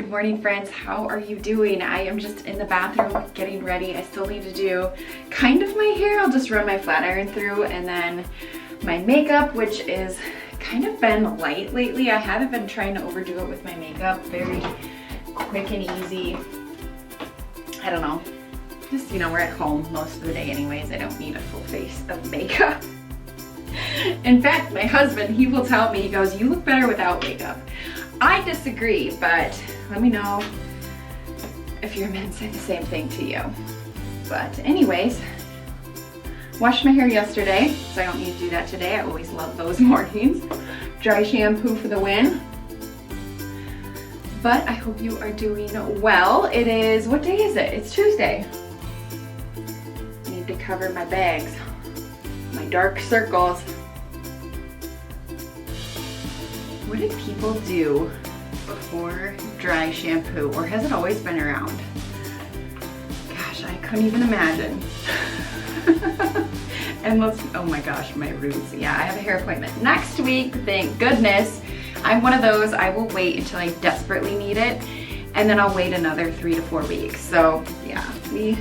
Good morning, friends. How are you doing? I am just in the bathroom getting ready. I still need to do kind of my hair. I'll just run my flat iron through, and then my makeup, which is kind of been light lately. I haven't been trying to overdo it with my makeup. Very quick and easy. I don't know. Just, you know, we're at home most of the day anyways. I don't need a full face of makeup. In fact, my husband, he will tell me, he goes, "You look better without makeup." I disagree, but let me know if your men say the same thing to you. But anyways, washed my hair yesterday, so I don't need to do that today. I always love those mornings. Dry shampoo for the win. But I hope you are doing well. It is, what day is it? It's Tuesday. I need to cover my bags, my dark circles. What did people do before dry shampoo, or has it always been around? Gosh, I couldn't even imagine. And oh my gosh, my roots. Yeah, I have a hair appointment next week, thank goodness. I'm one of those, I will wait until I desperately need it, and then I'll wait another 3 to 4 weeks. So yeah, we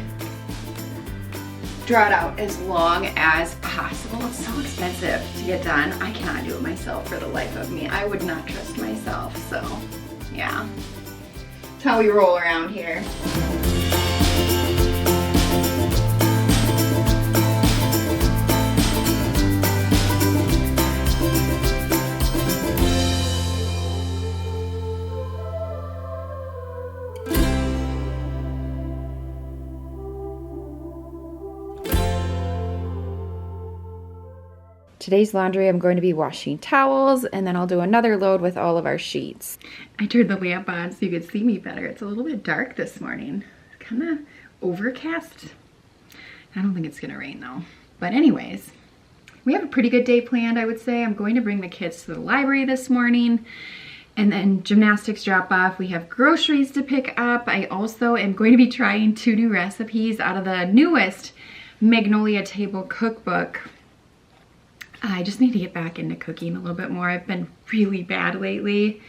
draw it out as long as possible. It's so expensive to get done. I cannot do it myself for the life of me. I would not trust myself, so yeah. That's how we roll around here. Today's laundry, I'm going to be washing towels, and then I'll do another load with all of our sheets. I turned the lamp on so you could see me better. It's a little bit dark this morning. It's kind of overcast. I don't think it's gonna rain though. But anyways, we have a pretty good day planned, I would say. I'm going to bring the kids to the library this morning, and then gymnastics drop off. We have groceries to pick up. I also am going to be trying 2 new recipes out of the newest Magnolia Table cookbook. I just need to get back into cooking a little bit more. I've been really bad lately.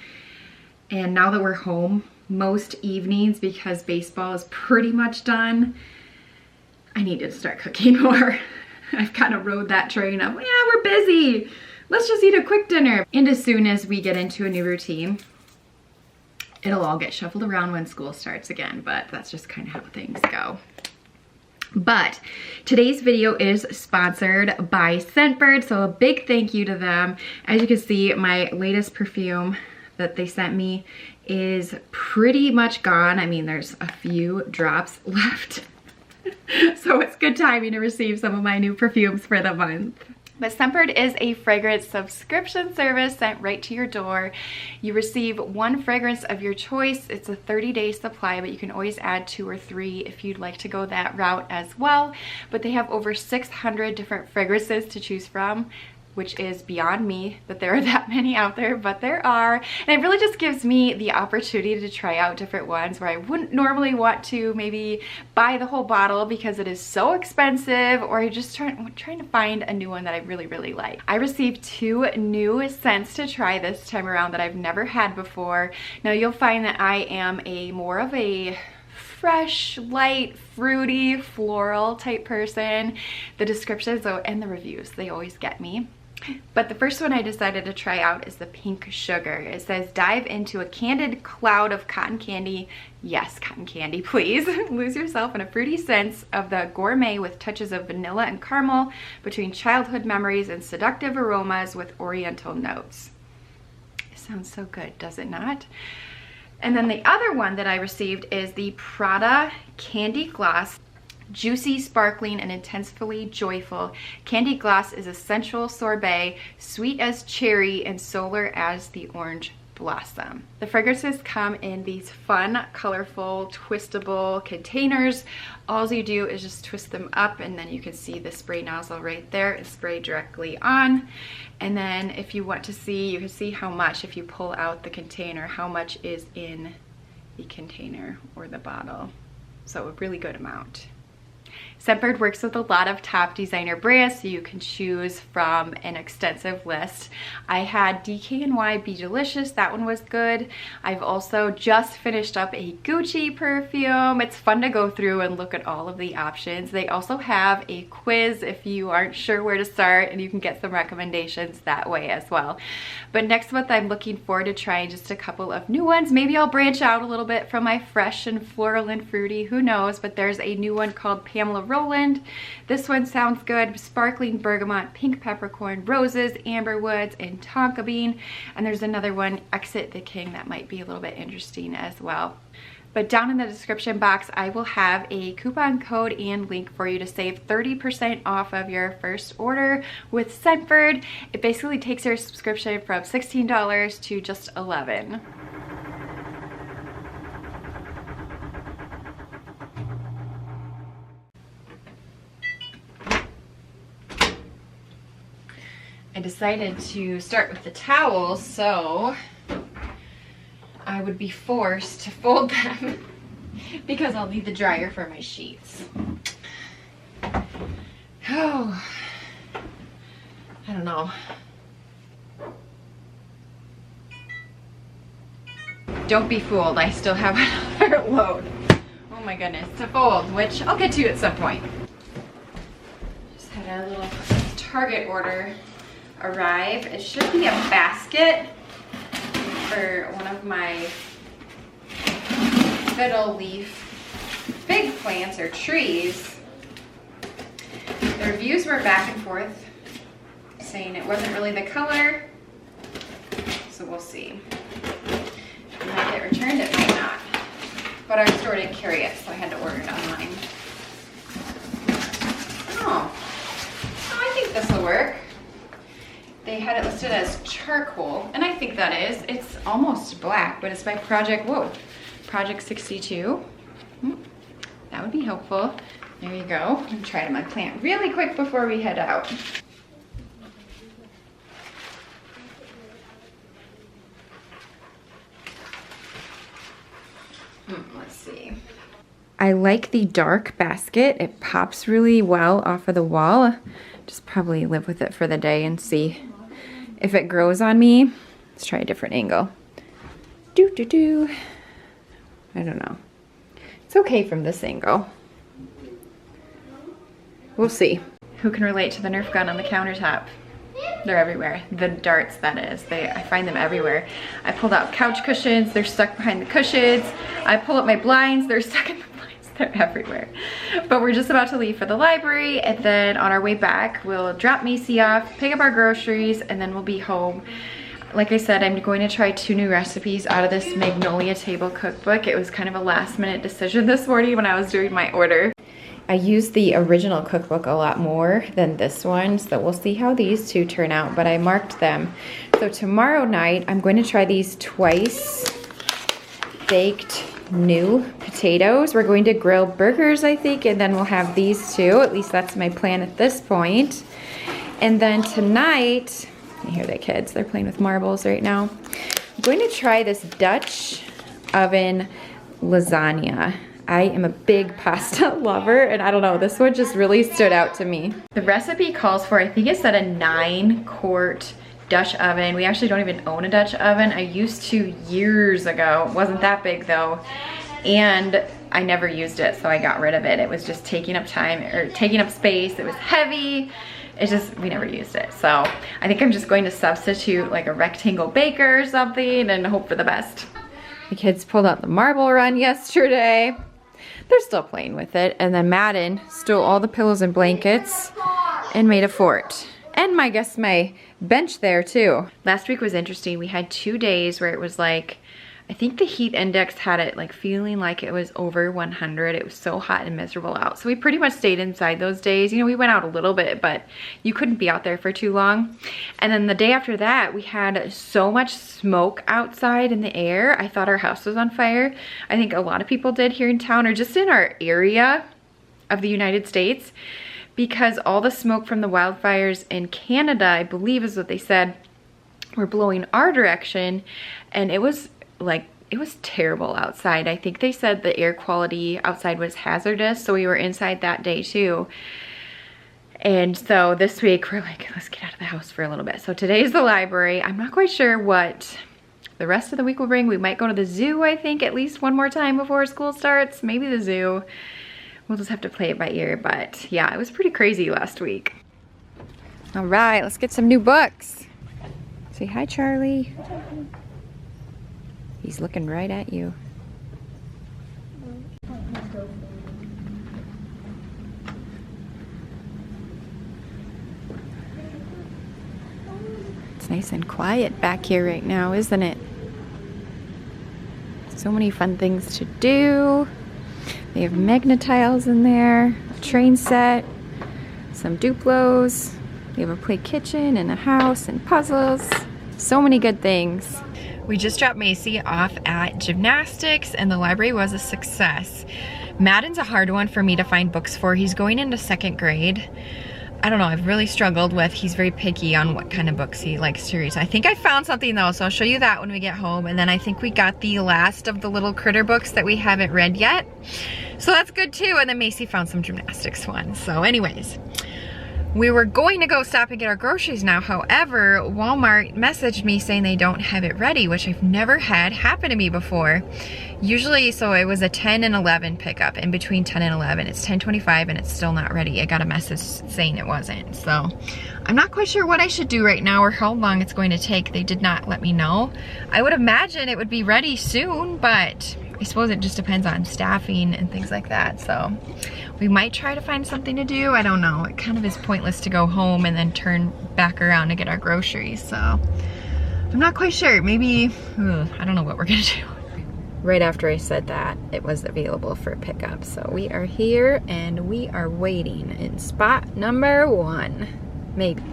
And now that we're home most evenings because baseball is pretty much done, I need to start cooking more. I've kind of rode that train of, yeah, we're busy. Let's just eat a quick dinner. And as soon as we get into a new routine, it'll all get shuffled around when school starts again, but that's just kind of how things go. But today's video is sponsored by Scentbird, so a big thank you to them. As you can see, my latest perfume that they sent me is pretty much gone. I mean, there's a few drops left. So it's good timing to receive some of my new perfumes for the month. But Scentbird is a fragrance subscription service sent right to your door. You receive 1 fragrance of your choice. It's a 30-day supply, but you can always add 2 or 3 if you'd like to go that route as well. But they have over 600 different fragrances to choose from, which is beyond me that there are that many out there, but there are. And it really just gives me the opportunity to try out different ones where I wouldn't normally want to maybe buy the whole bottle because it is so expensive, or just trying to find a new one that I really, really like. I received 2 new scents to try this time around that I've never had before. Now you'll find that I am more of a fresh, light, fruity, floral type person. The descriptions and the reviews, they always get me. But the first one I decided to try out is the Pink Sugar. It says, dive into a candid cloud of cotton candy. Yes, cotton candy, please. Lose yourself in a fruity sense of the gourmet with touches of vanilla and caramel between childhood memories and seductive aromas with oriental notes. It sounds so good, does it not? And then the other one that I received is the Prada Candy Gloss. Juicy, sparkling, and intensely joyful. Candy Gloss is a sensual sorbet, sweet as cherry and solar as the orange blossom. The fragrances come in these fun, colorful, twistable containers. All you do is just twist them up, and then you can see the spray nozzle right there and spray directly on. And then if you want to see, you can see how much, if you pull out the container, how much is in the container or the bottle. So a really good amount. Scentbird works with a lot of top designer brands, so you can choose from an extensive list. I had DKNY Be Delicious, that one was good. I've also just finished up a Gucci perfume. It's fun to go through and look at all of the options. They also have a quiz if you aren't sure where to start, and you can get some recommendations that way as well. But next month I'm looking forward to trying just a couple of new ones. Maybe I'll branch out a little bit from my fresh and floral and fruity, who knows, but there's a new one called Pamela Roland. This one sounds good. Sparkling bergamot, pink peppercorn, roses, amber woods, and tonka bean. And there's another one, Exit the King, that might be a little bit interesting as well. But down in the description box, I will have a coupon code and link for you to save 30% off of your first order with Scentbird. It basically takes your subscription from $16 to just $11. I decided to start with the towels, so I would be forced to fold them because I'll need the dryer for my sheets. Oh, I don't know. Don't be fooled, I still have another load. Oh my goodness, to fold, which I'll get to at some point. Just had a little Target order arrive. It should be a basket for one of my fiddle leaf big plants or trees. The reviews were back and forth saying it wasn't really the color, so we'll see. It might get returned, it might not. But our store didn't carry it, so I had to order it online. Oh, I think this will work. They had it listed as charcoal, and I think that is. It's almost black, but it's by Project 62. That would be helpful. There you go. I'm gonna try to my plant really quick before we head out. Let's see. I like the dark basket. It pops really well off of the wall. Just probably live with it for the day and see if it grows on me. Let's try a different angle. I don't know. It's okay from this angle. We'll see. Who can relate to the Nerf gun on the countertop? They're everywhere. The darts, that is. I find them everywhere. I pulled out couch cushions. They're stuck behind the cushions. I pull up my blinds. They're stuck in the blinds. They're everywhere. But we're just about to leave for the library, and then on our way back, we'll drop Macy off, pick up our groceries, and then we'll be home. Like I said, I'm going to try 2 new recipes out of this Magnolia Table cookbook. It was kind of a last minute decision this morning when I was doing my order. I used the original cookbook a lot more than this one, so we'll see how these 2 turn out, but I marked them. So tomorrow night, I'm going to try these twice baked new potatoes. We're going to grill burgers, I think, and then we'll have these 2. At least that's my plan at this point. And then tonight, you hear the kids, they're playing with marbles right now. I'm going to try this Dutch oven lasagna. I am a big pasta lover, and I don't know, this one just really stood out to me. The recipe calls for, I think it said a 9-quart Dutch oven. We actually don't even own a Dutch oven. I used to years ago. It wasn't that big though, and I never used it, so I got rid of it. It was just taking up time, or taking up space. It was heavy. We never used it. So I think I'm just going to substitute like a rectangle baker or something and hope for the best. The kids pulled out the marble run yesterday. They're still playing with it. And then Madden stole all the pillows and blankets and made a fort. And I guess my bench there too. Last week was interesting. We had 2 days where it was like, I think the heat index had it like feeling like it was over 100. It was so hot and miserable out. So we pretty much stayed inside those days. You know, we went out a little bit, but you couldn't be out there for too long. And then the day after that, we had so much smoke outside in the air. I thought our house was on fire. I think a lot of people did here in town, or just in our area of the United States, because all the smoke from the wildfires in Canada, I believe is what they said, were blowing our direction. And it was like it was terrible outside. I think they said the air quality outside was hazardous, so we were inside that day too. And so this week we're like, let's get out of the house for a little bit. So today's the library. I'm not quite sure what the rest of the week will bring. We might go to the zoo, I think, at least one more time before school starts. Maybe the zoo. We'll just have to play it by ear, but yeah, it was pretty crazy last week. All right, let's get some new books. Say hi, Charlie. He's looking right at you. It's nice and quiet back here right now, isn't it? So many fun things to do. They have Magnetiles in there, a train set, some Duplos. They have a play kitchen and a house and puzzles. So many good things. We just dropped Macy off at gymnastics and the library was a success. Madden's a hard one for me to find books for. He's going into 2nd grade. I don't know, I've really struggled with, he's very picky on what kind of books he likes to read. So I think I found something though, so I'll show you that when we get home. And then I think we got the last of the little critter books that we haven't read yet. So that's good too. And then Macy found some gymnastics ones. So anyways, we were going to go stop and get our groceries now. However, Walmart messaged me saying they don't have it ready, which I've never had happen to me before. Usually, so it was a 10 and 11 pickup. In between 10 and 11, it's 10:25 and it's still not ready. I got a message saying it wasn't. So I'm not quite sure what I should do right now or how long it's going to take. They did not let me know. I would imagine it would be ready soon, but I suppose it just depends on staffing and things like that. So we might try to find something to do. I don't know. It kind of is pointless to go home and then turn back around to get our groceries. So I'm not quite sure. Maybe, I don't know what we're gonna do. Right after I said that, it was available for pickup. So we are here and we are waiting in spot number 1. Maybe.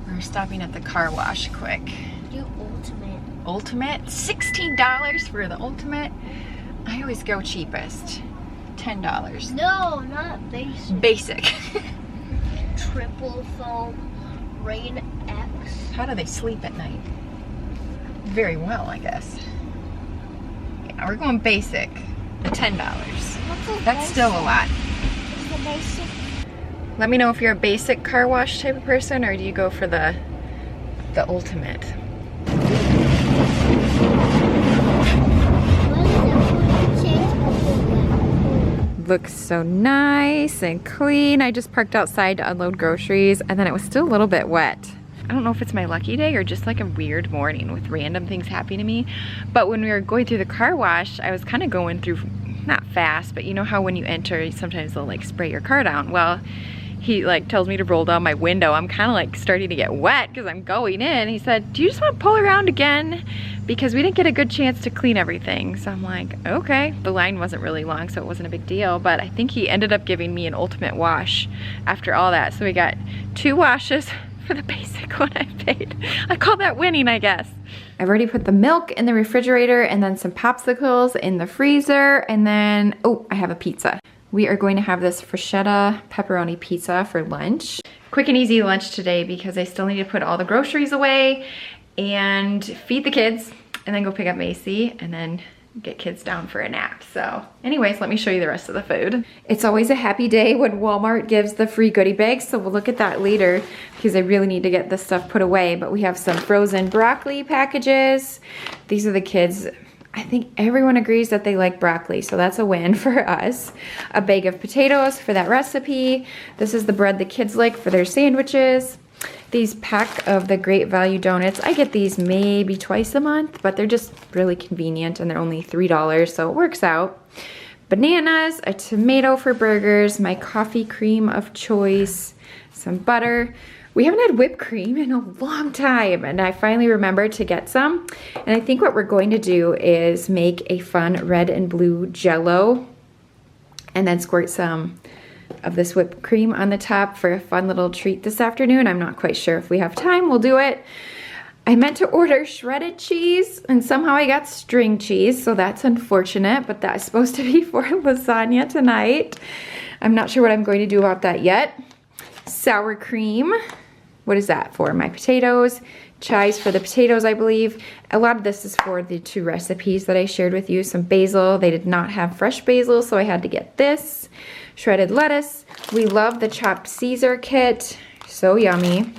We're stopping at the car wash quick. Do ultimate. Ultimate? $16 for the ultimate? I always go cheapest. $10. No, not basic. Basic. Triple foam, Rain X. How do they sleep at night? Very well, I guess. Yeah, we're going basic. The $10. That's still a lot. What's the basic? Let me know if you're a basic car wash type of person or do you go for the ultimate. Looks so nice and clean. I just parked outside to unload groceries and then it was still a little bit wet. I don't know if it's my lucky day or just like a weird morning with random things happening to me. But when we were going through the car wash, I was kind of going through, not fast, but you know how when you enter, sometimes they'll like spray your car down. Well, he like tells me to roll down my window. I'm kind of like starting to get wet because I'm going in. He said, do you just want to pull around again? Because we didn't get a good chance to clean everything. So I'm like, okay. The line wasn't really long, so it wasn't a big deal. But I think he ended up giving me an ultimate wash after all that. So we got 2 washes for the basic one I paid. I call that winning, I guess. I've already put the milk in the refrigerator and then some popsicles in the freezer. And then, oh, I have a pizza. We are going to have this bruschetta pepperoni pizza for lunch. Quick and easy lunch today because I still need to put all the groceries away and feed the kids and then go pick up Macy and then get kids down for a nap. So anyways, let me show you the rest of the food. It's always a happy day when Walmart gives the free goodie bags, so we'll look at that later because I really need to get this stuff put away. But we have some frozen broccoli packages. These are the kids. I think everyone agrees that they like broccoli, so that's a win for us. A bag of potatoes for that recipe. This is the bread the kids like for their sandwiches. These pack of the Great Value donuts. I get these maybe twice a month, but they're just really convenient and they're only $3, so it works out. Bananas, a tomato for burgers, my coffee cream of choice, some butter. We haven't had whipped cream in a long time, and I finally remembered to get some. And I think what we're going to do is make a fun red and blue Jello and then squirt some of this whipped cream on the top for a fun little treat this afternoon. I'm not quite sure if we have time, we'll do it. I meant to order shredded cheese and somehow I got string cheese, so that's unfortunate, but that's supposed to be for lasagna tonight. I'm not sure what I'm going to do about that yet. Sour cream, What is that for? My potatoes. Chives for the potatoes, I believe. A lot of this is for the 2 recipes that I shared with you. Some basil. They did not have fresh basil, so I had to get this. Shredded lettuce. We love the chopped Caesar kit. So yummy.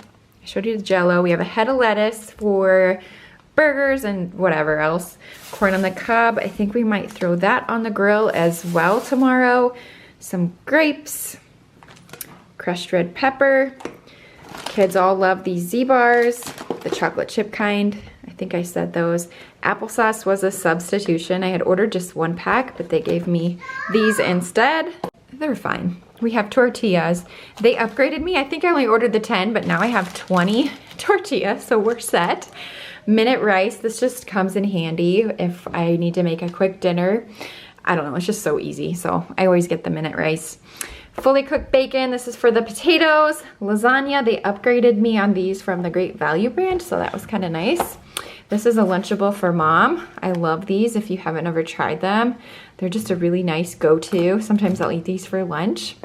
I showed you the Jello. We have a head of lettuce for burgers and whatever else. Corn on the cob. I think we might throw that on the grill as well tomorrow. Some grapes. Crushed red pepper. Kids all love these Z-bars, the chocolate chip kind. I think I said those. Applesauce was a substitution. I had ordered just 1 pack, but they gave me these instead. They're fine. We have tortillas. They upgraded me. I think I only ordered the 10, but now I have 20 tortillas, so we're set. Minute rice. This just comes in handy if I need to make a quick dinner. I don't know, it's just so easy, so I always get the minute rice. Fully cooked bacon, this is for the potatoes. Lasagna, they upgraded me on these from the Great Value brand, so that was kind of nice. This is a Lunchable for Mom. I love these if you haven't ever tried them. They're just a really nice go-to. Sometimes I'll eat these for lunch.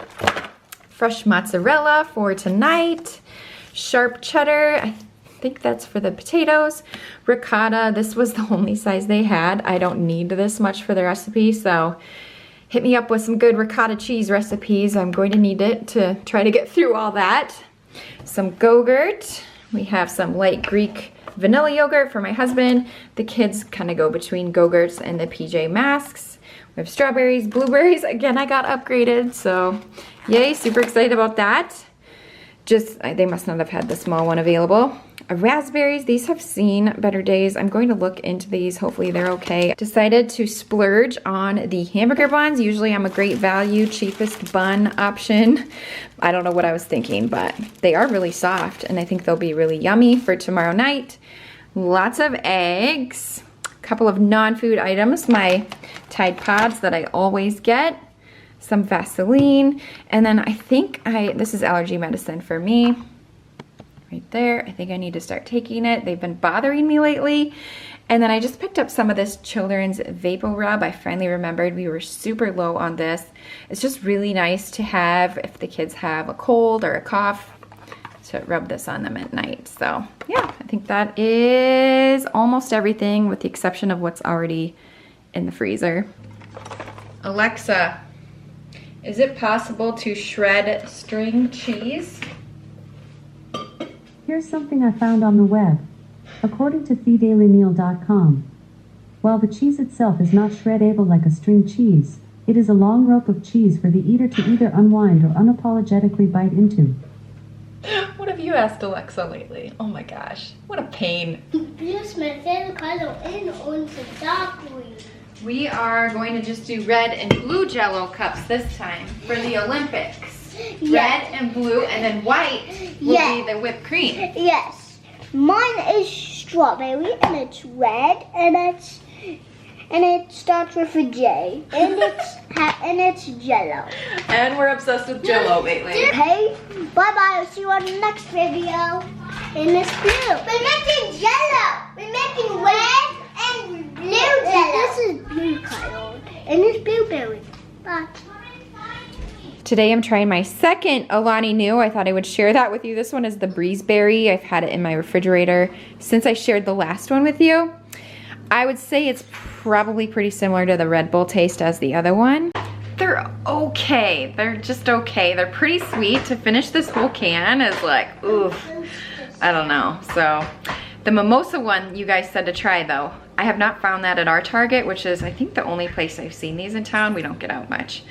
Fresh mozzarella for tonight. Sharp cheddar, I think that's for the potatoes. Ricotta, this was the only size they had. I don't need this much for the recipe, so hit me up with some good ricotta cheese recipes. I'm going to need it to try to get through all that. Some Go-Gurt. We have some light Greek vanilla yogurt for my husband. The kids kind of go between Go-Gurts and the PJ Masks. We have strawberries, blueberries. Again, I got upgraded, so yay, super excited about that. Just, they must not have had the small one available. Raspberries, these have seen better days. I'm going to look into these. Hopefully they're okay. Decided to splurge on the hamburger buns. Usually I'm a Great Value, cheapest bun option. I don't know what I was thinking, but they are really soft and I think they'll be really yummy for tomorrow night. Lots of eggs, a couple of non-food items, my Tide Pods that I always get, some Vaseline, and then I think this is allergy medicine for me. Right there. I think I need to start taking it. They've been bothering me lately. And then I just picked up some of this children's Vapor Rub. I finally remembered we were super low on this. It's just really nice to have if the kids have a cold or a cough to rub this on them at night. So yeah, I think that is almost everything with the exception of what's already in the freezer. Alexa, is it possible to shred string cheese? Here's something I found on the web. According to feedailymeal.com, while the cheese itself is not shredable like a string cheese, it is a long rope of cheese for the eater to either unwind or unapologetically bite into. What have you asked Alexa lately? Oh my gosh, what a pain. We are going to just do red and blue Jello cups this time for the Olympics. Red and blue, and then white will be the whipped cream. Yes. Mine is strawberry, and it's red, and it starts with a J, and it's Jello. And we're obsessed with Jello lately. Okay. Bye bye. I'll see you on the next video. And it's blue. We're making Jello. We're making red and blue Jello. This is blue color, and it's blueberry. Bye. Today I'm trying my second Alani Nu. I thought I would share that with you. This one is the Breezeberry. I've had it in my refrigerator since I shared the last one with you. I would say it's probably pretty similar to the Red Bull taste as the other one. They're okay. They're just okay. They're pretty sweet. To finish this whole can is like, oof, I don't know. So the mimosa one you guys said to try though. I have not found that at our Target, which is I think the only place I've seen these in town. We don't get out much.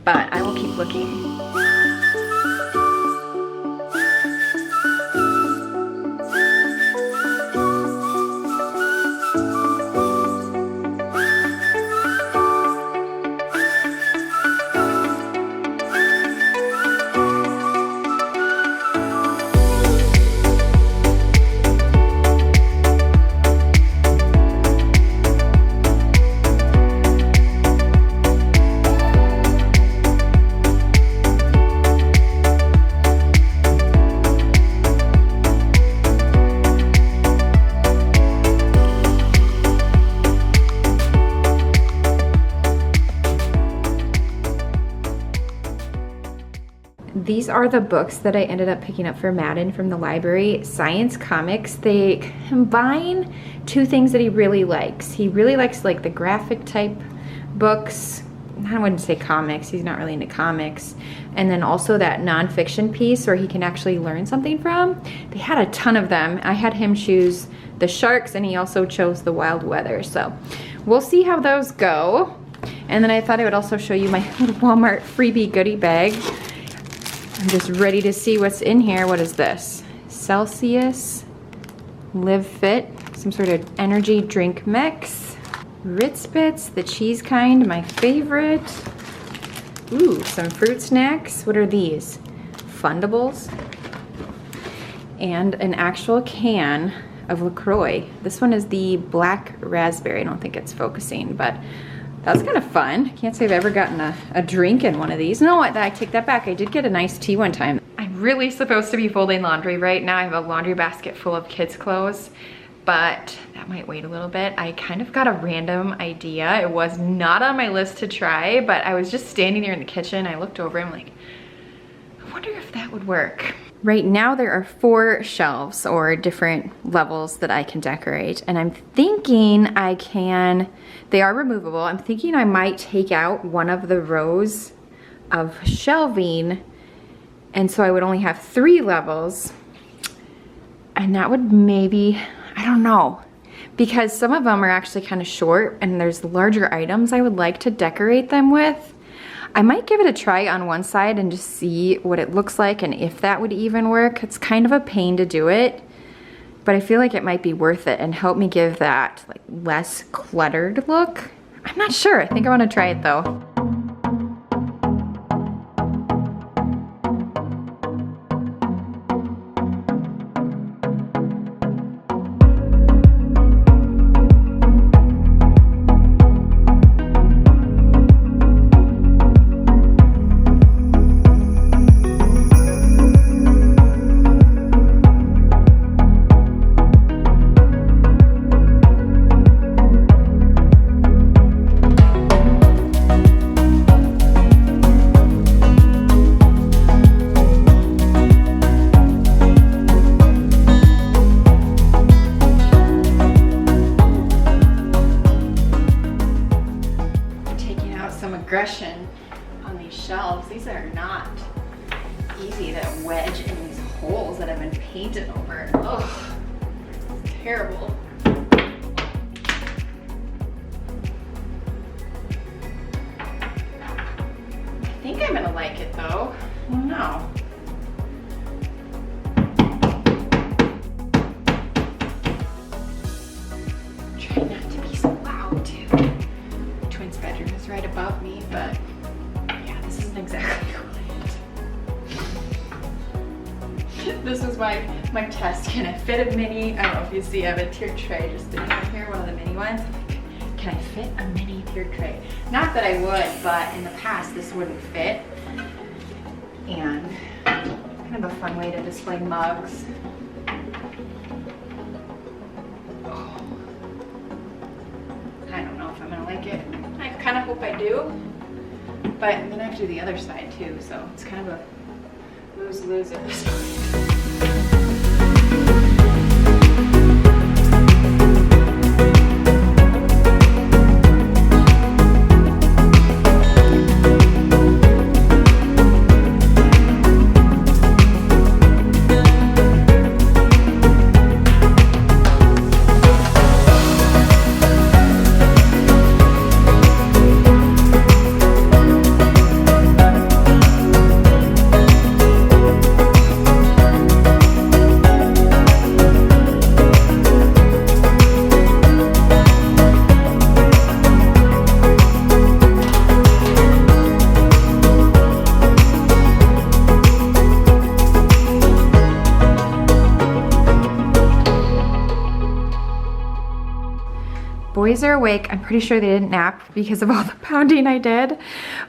But I will keep looking. These are the books that I ended up picking up for Madden from the library. Science comics. They combine two things that he really likes. He really likes like the graphic type books. I wouldn't say comics, he's not really into comics. And then also that nonfiction piece where he can actually learn something from. They had a ton of them. I had him choose the sharks and he also chose the wild weather. So we'll see how those go. And then I thought I would also show you my Walmart freebie goodie bag. I'm just ready to see what's in here. What is this? Celsius Live Fit, some sort of energy drink mix. Ritz Bits, the cheese kind, my favorite. Ooh, some fruit snacks. What are these? Fundables. And an actual can of LaCroix. This one is the black raspberry. I don't think it's focusing, but that's kind of fun. Can't say I've ever gotten a drink in one of these. No, I take that back. I did get a nice tea one time. I'm really supposed to be folding laundry right now. I have a laundry basket full of kids' clothes, but that might wait a little bit. I kind of got a random idea. It was not on my list to try, but I was just standing here in the kitchen. I looked over, I'm like, I wonder if that would work. Right now there are 4 shelves or different levels that I can decorate, and I'm thinking I can, they are removable. I'm thinking I might take out one of the rows of shelving, and so I would only have 3 levels, and that would maybe, I don't know, because some of them are actually kind of short and there's larger items I would like to decorate them with. I might give it a try on one side and just see what it looks like and if that would even work. It's kind of a pain to do it, but I feel like it might be worth it and help me give that like less cluttered look. I'm not sure. I think I want to try it though. Aggression on these shelves. These are not easy to wedge in these holes that have been painted over. Ugh, it's terrible. I think I'm gonna like it though. I don't know. Try not to be so loud too. Twins' bedroom is right above me, but yeah, this isn't exactly quiet. This is my test. Can I fit a mini? I don't know if you see, I have a tiered tray just sitting right here, one of the mini ones. Can I fit a mini tiered tray? Not that I would, but in the past this wouldn't fit. And kind of a fun way to display mugs. Oh. I don't know if I'm gonna like it. I kind of hope I do, but I'm gonna have to do the other side too, so it's kind of a lose-lose at this point. Boys are awake. I'm pretty sure they didn't nap because of all the pounding I did.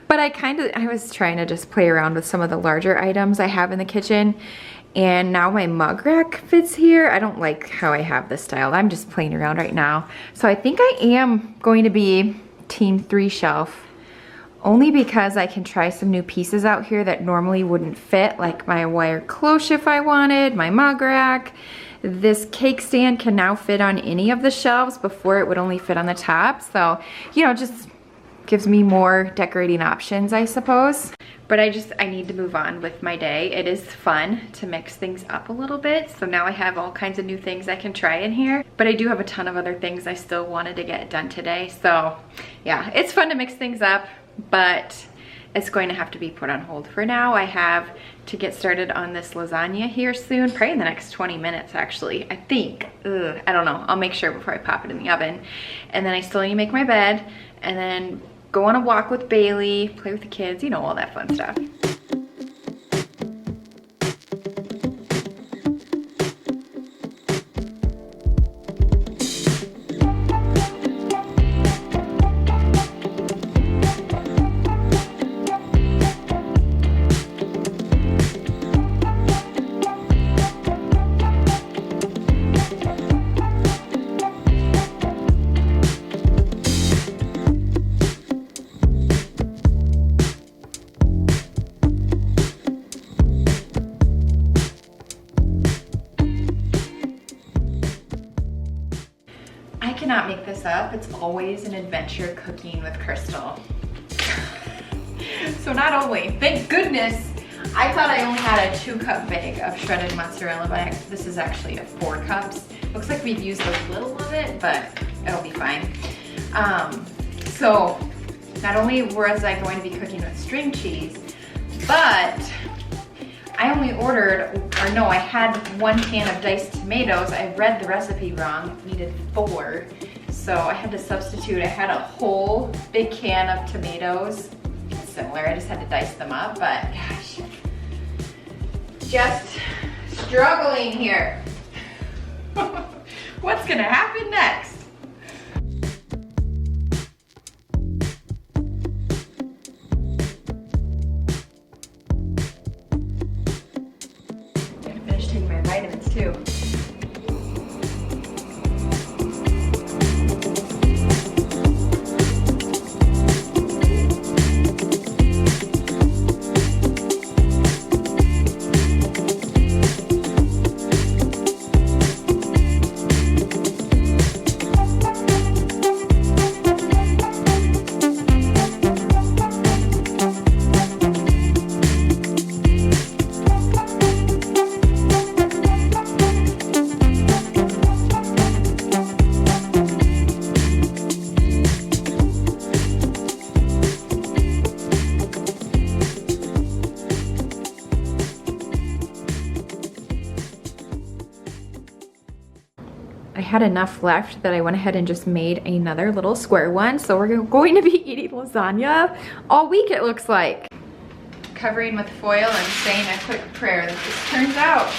But I was trying to just play around with some of the larger items I have in the kitchen. And now my mug rack fits here. I don't like how I have this styled. I'm just playing around right now. So I think I am going to be team 3 shelf only because I can try some new pieces out here that normally wouldn't fit, like my wire cloche if I wanted, my mug rack. This cake stand can now fit on any of the shelves. Before it would only fit on the top. So, you know, just gives me more decorating options, I suppose. But I need to move on with my day. It is fun to mix things up a little bit. So now I have all kinds of new things I can try in here. But I do have a ton of other things I still wanted to get done today. So yeah, it's fun to mix things up, but it's going to have to be put on hold for now. I have to get started on this lasagna here soon, probably in the next 20 minutes actually, I think. Ugh, I don't know, I'll make sure before I pop it in the oven. And then I still need to make my bed and then go on a walk with Bailey, play with the kids, you know, all that fun stuff. Cannot make this up. It's always an adventure cooking with Crystal. So not only, thank goodness, I thought I only had a 2-cup bag of shredded mozzarella, but this is actually a 4 cups. Looks like we've used a little of it, but it'll be fine. So not only was I going to be cooking with string cheese, but I only ordered, or no, I had 1 can of diced tomatoes. I read the recipe wrong, needed 4. So I had to substitute. I had a whole big can of tomatoes. It's similar, I just had to dice them up, but gosh, just struggling here. What's gonna happen next? My vitamins too. I had enough left that I went ahead and just made another little square one. So we're going to be eating lasagna all week, it looks like. Covering with foil and saying a quick prayer that this turns out.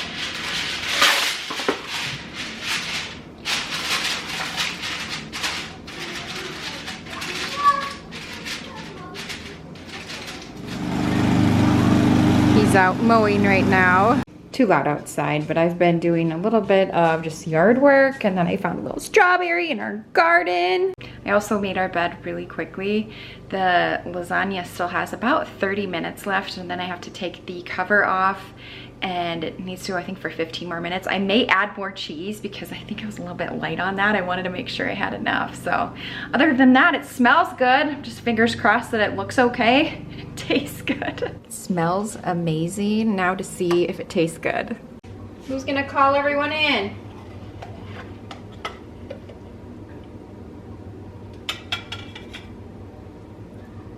He's out mowing right now. Too loud outside, but I've been doing a little bit of just yard work, and then I found a little strawberry in our garden. I also made our bed really quickly. The lasagna still has about 30 minutes left, and then I have to take the cover off, and it needs to, I think, for 15 more minutes. I may add more cheese because I think I was a little bit light on that. I wanted to make sure I had enough. So other than that, it smells good. Just fingers crossed that it looks okay. It tastes good. It smells amazing. Now to see if it tastes good. Who's gonna call everyone in?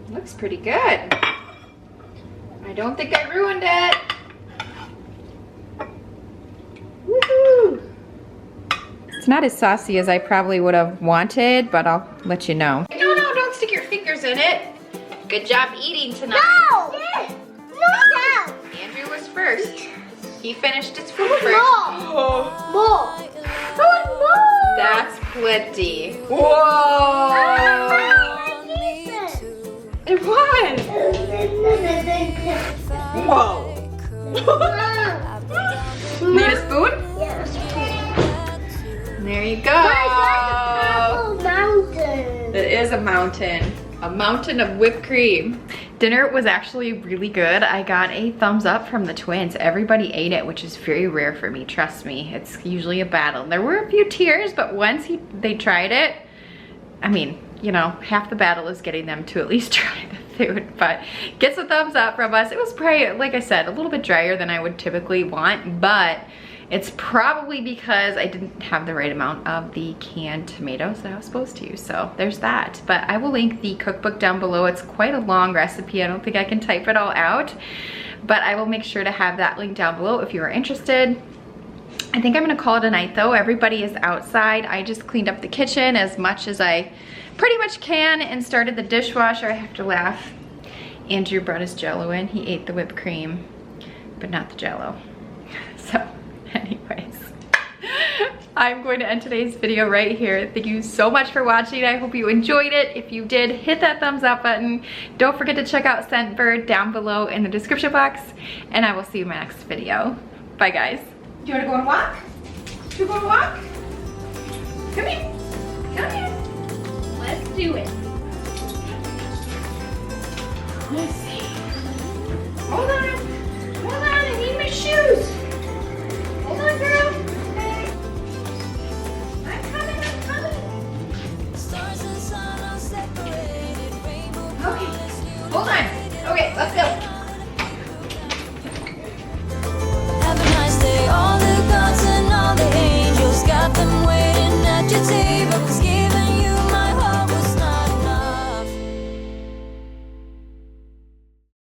Looks pretty good. I don't think I ruined it. Woohoo! It's not as saucy as I probably would have wanted, but I'll let you know. No, don't stick your fingers in it. Good job eating tonight. No! No! Andrew was first. He finished his food first. More! More! That's plenty. Whoa! It was. Whoa. Need a spoon? Yes. There you go. That's like a mountain. It is a mountain. A mountain of whipped cream. Dinner was actually really good. I got a thumbs up from the twins. Everybody ate it, which is very rare for me, trust me. It's usually a battle. There were a few tears, but once they tried it, I mean, you know, half the battle is getting them to at least try the food, but gets a thumbs up from us. It was probably, like I said, a little bit drier than I would typically want, but it's probably because I didn't have the right amount of the canned tomatoes that I was supposed to use. So there's that. But I will link the cookbook down below. It's quite a long recipe. I don't think I can type it all out, but I will make sure to have that link down below if you are interested. I think I'm gonna call it a night though. Everybody is outside. I just cleaned up the kitchen as much as I pretty much can and started the dishwasher. I have to laugh. Andrew brought his Jello in. He ate the whipped cream, but not the Jello. So anyways, I'm going to end today's video right here. Thank you so much for watching. I hope you enjoyed it. If you did, hit that thumbs up button. Don't forget to check out Scentbird down below in the description box, and I will see you in my next video. Bye guys. Do you want to go on a walk? Do you want to go on a walk? Come here. Come here. Let's do it. Let's see. Hold on. Hold on, I need my shoes.